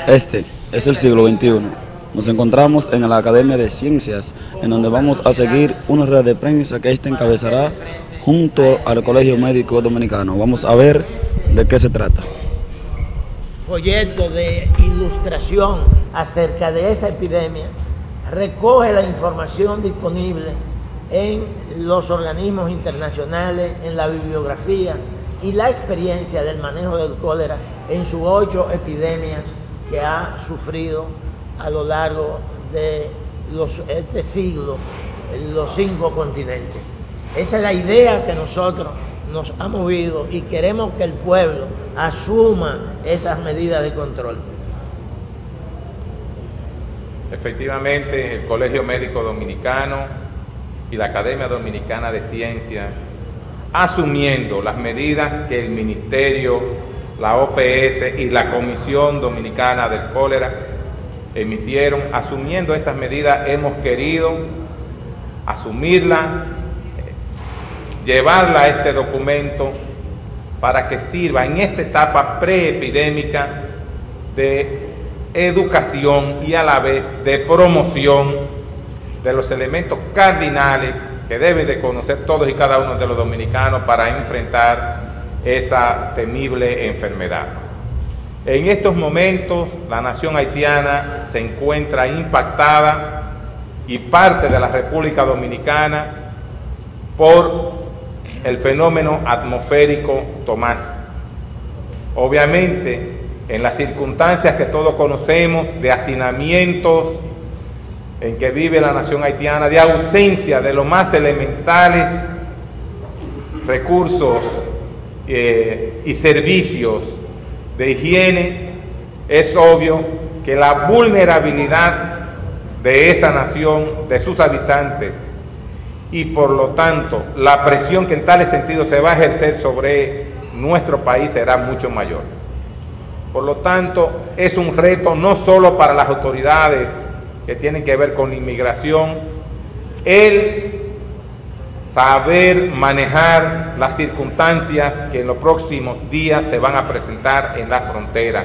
Este es el siglo XXI. Nos encontramos en la Academia de Ciencias, en donde vamos a seguir una rueda de prensa que esta encabezará junto al Colegio Médico Dominicano. Vamos a ver de qué se trata. Folleto de ilustración acerca de esa epidemia recoge la información disponible en los organismos internacionales, en la bibliografía y la experiencia del manejo del cólera en sus 8 epidemias que ha sufrido a lo largo de este siglo en los 5 continentes. Esa es la idea que nosotros nos ha movido y queremos que el pueblo asuma esas medidas de control. Efectivamente, el Colegio Médico Dominicano y la Academia Dominicana de Ciencias, asumiendo las medidas que el Ministerio, la OPS y la Comisión Dominicana del Cólera emitieron, asumiendo esas medidas, hemos querido asumirla, llevarla a este documento para que sirva en esta etapa preepidémica de educación y a la vez de promoción de los elementos cardinales que deben de conocer todos y cada uno de los dominicanos para enfrentar esa temible enfermedad. En estos momentos la nación haitiana se encuentra impactada y parte de la República Dominicana por el fenómeno atmosférico Tomás. Obviamente, en las circunstancias que todos conocemos de hacinamientos en que vive la nación haitiana, de ausencia de los más elementales recursos y servicios de higiene, es obvio que la vulnerabilidad de esa nación, de sus habitantes, y por lo tanto la presión que en tales sentidos se va a ejercer sobre nuestro país será mucho mayor. Por lo tanto, es un reto no solo para las autoridades que tienen que ver con la inmigración, el saber manejar las circunstancias que en los próximos días se van a presentar en la frontera,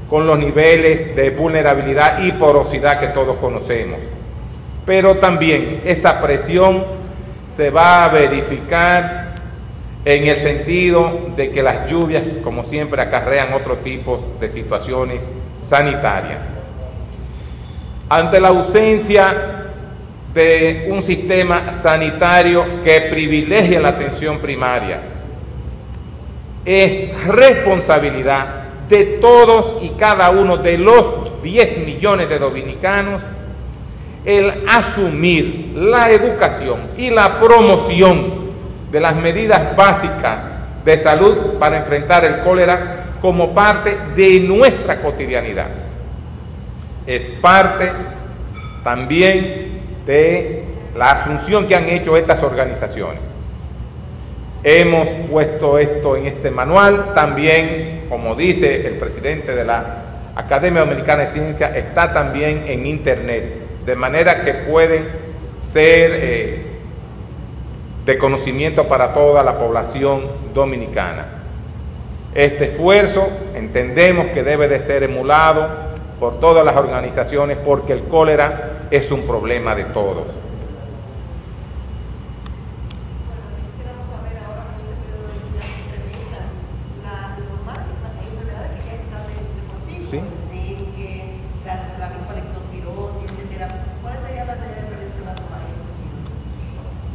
con los niveles de vulnerabilidad y porosidad que todos conocemos. Pero también esa presión se va a verificar en el sentido de que las lluvias, como siempre, acarrean otro tipo de situaciones sanitarias. Ante la ausencia de un sistema sanitario que privilegie la atención primaria, es responsabilidad de todos y cada uno de los 10 millones de dominicanos el asumir la educación y la promoción de las medidas básicas de salud para enfrentar el cólera como parte de nuestra cotidianidad. Es parte también de la asunción que han hecho estas organizaciones. Hemos puesto esto en este manual, también, como dice el presidente de la Academia Dominicana de Ciencias, está también en internet, de manera que pueden ser de conocimiento para toda la población dominicana. Este esfuerzo entendemos que debe de ser emulado por todas las organizaciones, porque el cólera es un problema de todos. ¿Sí?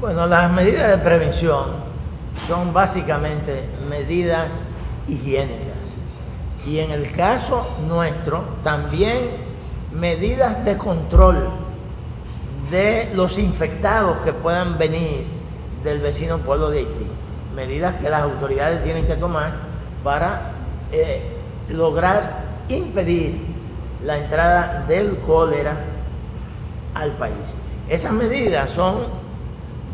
Bueno, las medidas de prevención son básicamente medidas higiénicas y en el caso nuestro también medidas de control de los infectados que puedan venir del vecino pueblo de Haití, medidas que las autoridades tienen que tomar para lograr impedir la entrada del cólera al país. Esas medidas son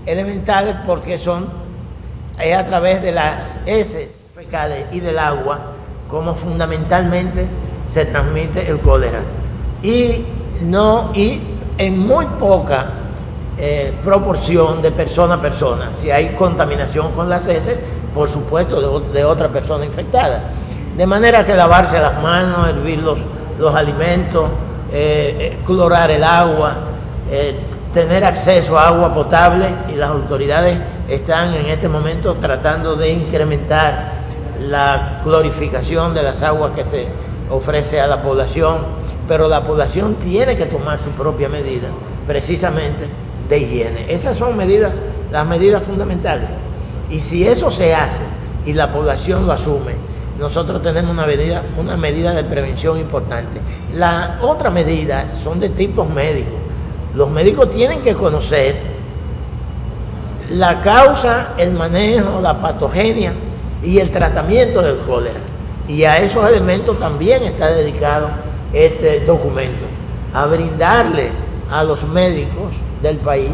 elementales porque es a través de las heces fecales y del agua como fundamentalmente se transmite el cólera y en muy poca proporción de persona a persona. Si hay contaminación con las heces, por supuesto de otra persona infectada. De manera que lavarse las manos, hervir los alimentos, clorar el agua, tener acceso a agua potable, y las autoridades están en este momento tratando de incrementar la clorificación de las aguas que se ofrece a la población, pero la población tiene que tomar su propia medida, precisamente de higiene. Esas son las medidas fundamentales. Y si eso se hace y la población lo asume, nosotros tenemos una medida de prevención importante. La otra medida son de tipos médicos. Los médicos tienen que conocer la causa, el manejo, la patogenia y el tratamiento del cólera. Y a esos elementos también está dedicado este documento, a brindarle a los médicos del país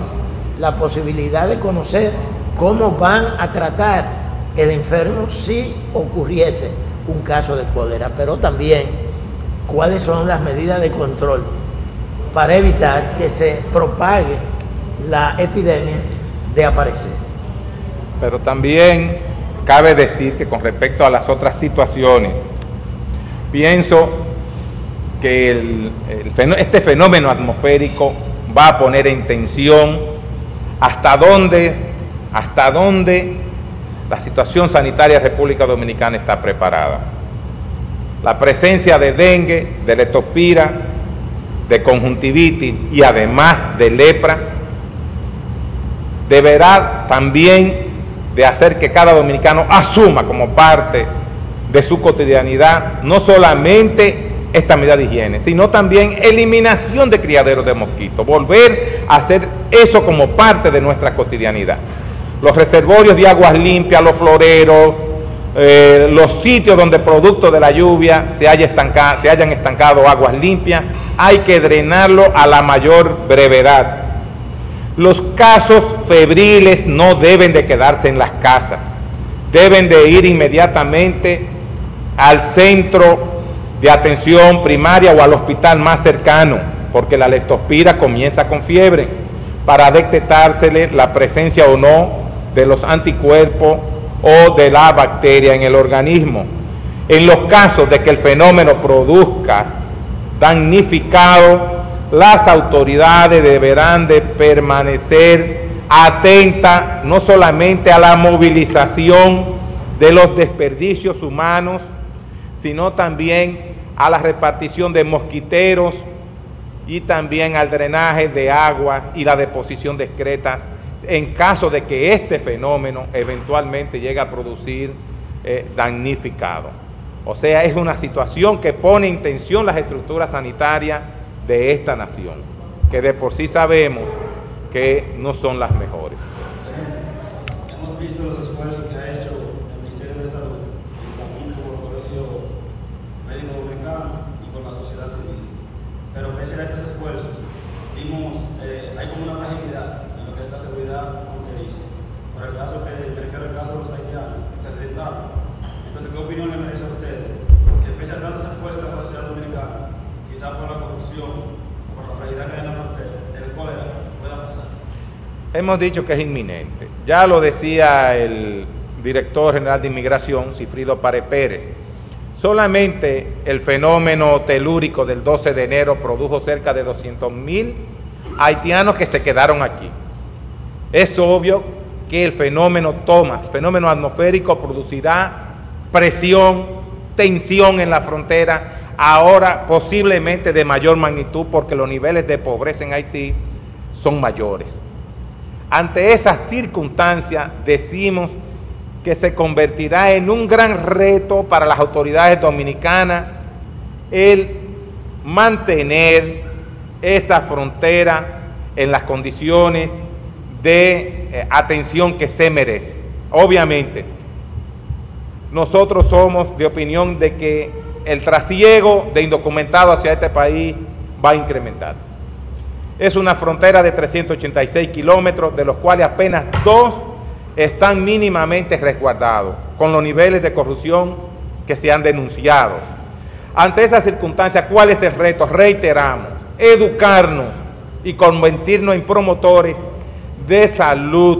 la posibilidad de conocer cómo van a tratar el enfermo si ocurriese un caso de cólera, pero también cuáles son las medidas de control para evitar que se propague la epidemia de aparecer. Pero también cabe decir que con respecto a las otras situaciones, pienso que este fenómeno atmosférico va a poner en tensión hasta dónde la situación sanitaria de República Dominicana está preparada. La presencia de dengue, de leptospira, de conjuntivitis y además de lepra deberá también de hacer que cada dominicano asuma como parte de su cotidianidad no solamente esta medida de higiene, sino también eliminación de criaderos de mosquitos, volver a hacer eso como parte de nuestra cotidianidad. Los reservorios de aguas limpias, los floreros, los sitios donde producto de la lluvia se hayan estancado aguas limpias, hay que drenarlo a la mayor brevedad. Los casos febriles no deben de quedarse en las casas, deben de ir inmediatamente al centro de atención primaria o al hospital más cercano, porque la leptospira comienza con fiebre, para detectársele la presencia o no de los anticuerpos o de la bacteria en el organismo. En los casos de que el fenómeno produzca damnificado, las autoridades deberán de permanecer atentas no solamente a la movilización de los desperdicios humanos, sino también a la repartición de mosquiteros y también al drenaje de agua y la deposición de excretas en caso de que este fenómeno eventualmente llegue a producir damnificado. O sea, es una situación que pone en tensión las estructuras sanitarias de esta nación, que de por sí sabemos que no son las mejores. Hemos visto los esfuerzos que ha hecho el Ministerio de Salud, también con el Colegio Médico Dominicano y con la sociedad civil. Pero pese a estos esfuerzos, vimos, hay como una fragilidad en lo que es la seguridad fronteriza. Por el caso de los haitianos, se accidentaron. Entonces, ¿qué opinión le merece a ustedes? Que pese a tantos esfuerzos de la sociedad dominicana, quizás por la corrupción, por la fragilidad que hay en la frontera, el cólera pueda pasar. Hemos dicho que es inminente. Ya lo decía el director general de Inmigración, Cifrido Párez Pérez. Solamente el fenómeno telúrico del 12 de enero produjo cerca de 200,000 haitianos que se quedaron aquí. Es obvio que el fenómeno atmosférico producirá presión, tensión en la frontera, ahora posiblemente de mayor magnitud porque los niveles de pobreza en Haití son mayores. Ante esas circunstancias decimos que se convertirá en un gran reto para las autoridades dominicanas el mantener esa frontera en las condiciones de atención que se merece. Obviamente, nosotros somos de opinión de que el trasiego de indocumentados hacia este país va a incrementarse. Es una frontera de 386 kilómetros, de los cuales apenas 2 están mínimamente resguardados, con los niveles de corrupción que se han denunciado. Ante esa circunstancia, ¿cuál es el reto? Reiteramos, educarnos y convertirnos en promotores de salud,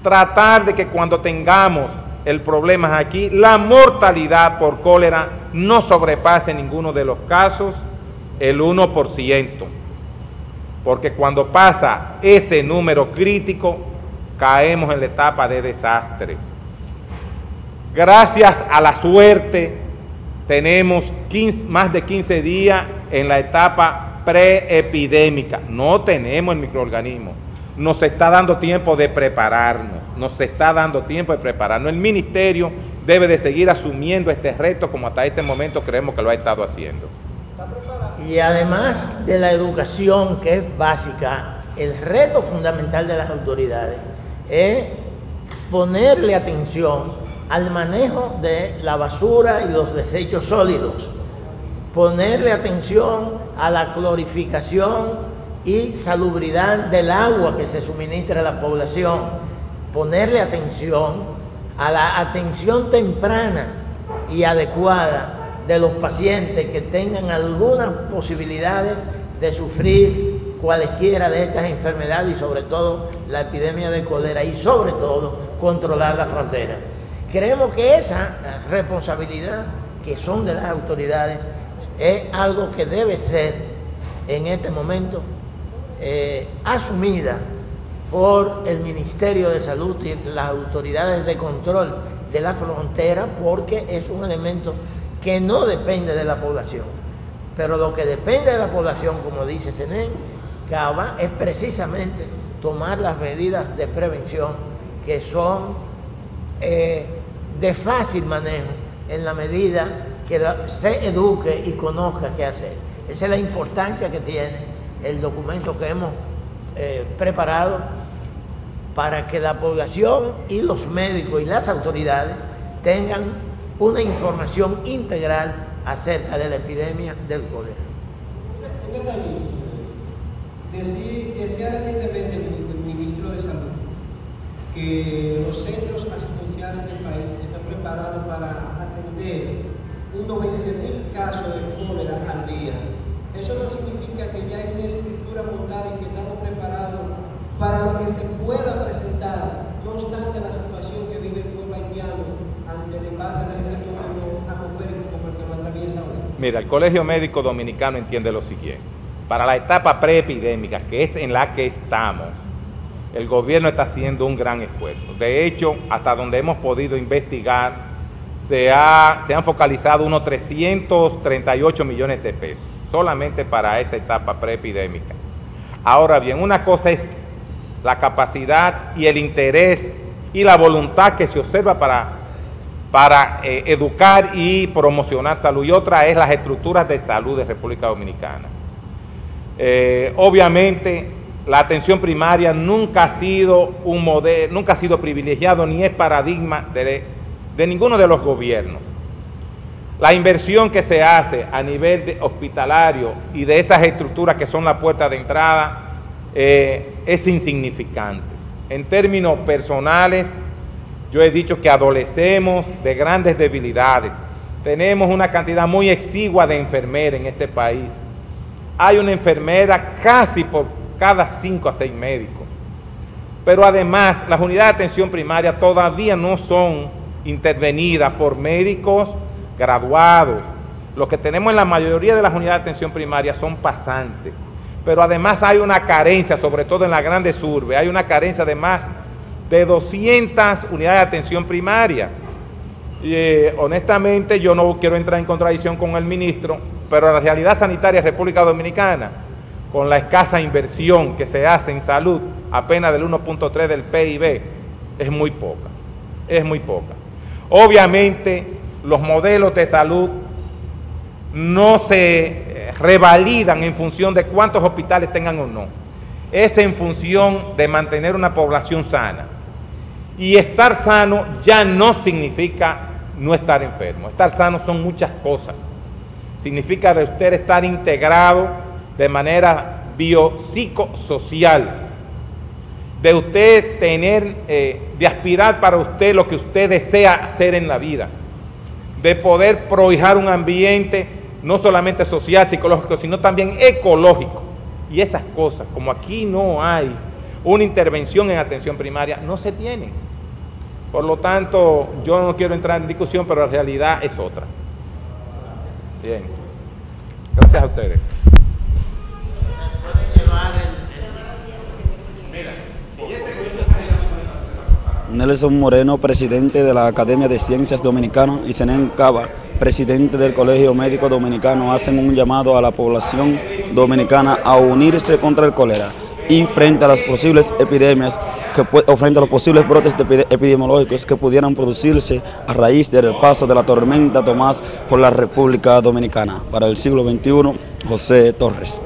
tratar de que cuando tengamos el problema es aquí, la mortalidad por cólera no sobrepasa en ninguno de los casos el 1%, porque cuando pasa ese número crítico, caemos en la etapa de desastre. Gracias a la suerte, tenemos más de 15 días en la etapa preepidémica. No tenemos el microorganismo. Nos está dando tiempo de prepararnos. El ministerio debe de seguir asumiendo este reto como hasta este momento creemos que lo ha estado haciendo. Y además de la educación, que es básica, el reto fundamental de las autoridades es ponerle atención al manejo de la basura y los desechos sólidos, ponerle atención a la clorificación y salubridad del agua que se suministra a la población, ponerle atención a la atención temprana y adecuada de los pacientes que tengan algunas posibilidades de sufrir cualquiera de estas enfermedades y sobre todo la epidemia de cólera y sobre todo controlar la frontera. Creemos que esa responsabilidad que son de las autoridades es algo que debe ser en este momento asumida por el Ministerio de Salud y las autoridades de control de la frontera, porque es un elemento que no depende de la población. Pero lo que depende de la población, como dice Senen Cava, es precisamente tomar las medidas de prevención que son de fácil manejo en la medida que se eduque y conozca qué hacer. Esa es la importancia que tiene el documento que hemos preparado para que la población y los médicos y las autoridades tengan una información integral acerca de la epidemia del cólera. Decía recientemente el ministro de Salud que los centros asistenciales del país están preparados para atender unos 20.000 casos de cólera al día. Eso no significa que ya hay una estructura montada y que estamos preparados para lo que se pueda presentar, no obstante la situación que vive el pueblo haitiano ante el embate del fenómeno atmosférico como el que lo atraviesa ahora. Mira, el Colegio Médico Dominicano entiende lo siguiente. Para la etapa preepidémica, que es en la que estamos, el gobierno está haciendo un gran esfuerzo. De hecho, hasta donde hemos podido investigar, se han focalizado unos 338 millones de pesos, solamente para esa etapa preepidémica. Ahora bien, una cosa es la capacidad y el interés y la voluntad que se observa para educar y promocionar salud, y otra es las estructuras de salud de República Dominicana. Obviamente, la atención primaria nunca ha sido un modelo, nunca ha sido privilegiado ni es paradigma de ninguno de los gobiernos. La inversión que se hace a nivel hospitalario y de esas estructuras que son la puerta de entrada es insignificante. En términos personales, yo he dicho que adolecemos de grandes debilidades. Tenemos una cantidad muy exigua de enfermeras en este país. Hay una enfermera casi por cada 5 a 6 médicos. Pero además, las unidades de atención primaria todavía no son intervenidas por médicos graduados. Lo que tenemos en la mayoría de las unidades de atención primaria son pasantes. Pero además hay una carencia, sobre todo en las grandes urbes, hay una carencia de más de 200 unidades de atención primaria. Y honestamente yo no quiero entrar en contradicción con el ministro, pero la realidad sanitaria de República Dominicana, con la escasa inversión que se hace en salud, apenas del 1.3 del PIB, es muy poca, es muy poca. Obviamente los modelos de salud no se revalidan en función de cuántos hospitales tengan o no, es en función de mantener una población sana. Y estar sano ya no significa no estar enfermo. Estar sano son muchas cosas. Significa de usted estar integrado de manera biopsicosocial, de usted tener, de aspirar para usted lo que usted desea hacer en la vida, de poder prohijar un ambiente no solamente social, psicológico, sino también ecológico. Y esas cosas, como aquí no hay una intervención en atención primaria, no se tienen. Por lo tanto, yo no quiero entrar en discusión, pero la realidad es otra. Bien. Gracias a ustedes. Nelson Moreno, presidente de la Academia de Ciencias Dominicana, y Zenén Cava, presidente del Colegio Médico Dominicano, hacen un llamado a la población dominicana a unirse contra el cólera y frente a las posibles epidemias o frente a los posibles brotes epidemiológicos que pudieran producirse a raíz del paso de la tormenta Tomás por la República Dominicana. Para el Siglo XXI, José Torres.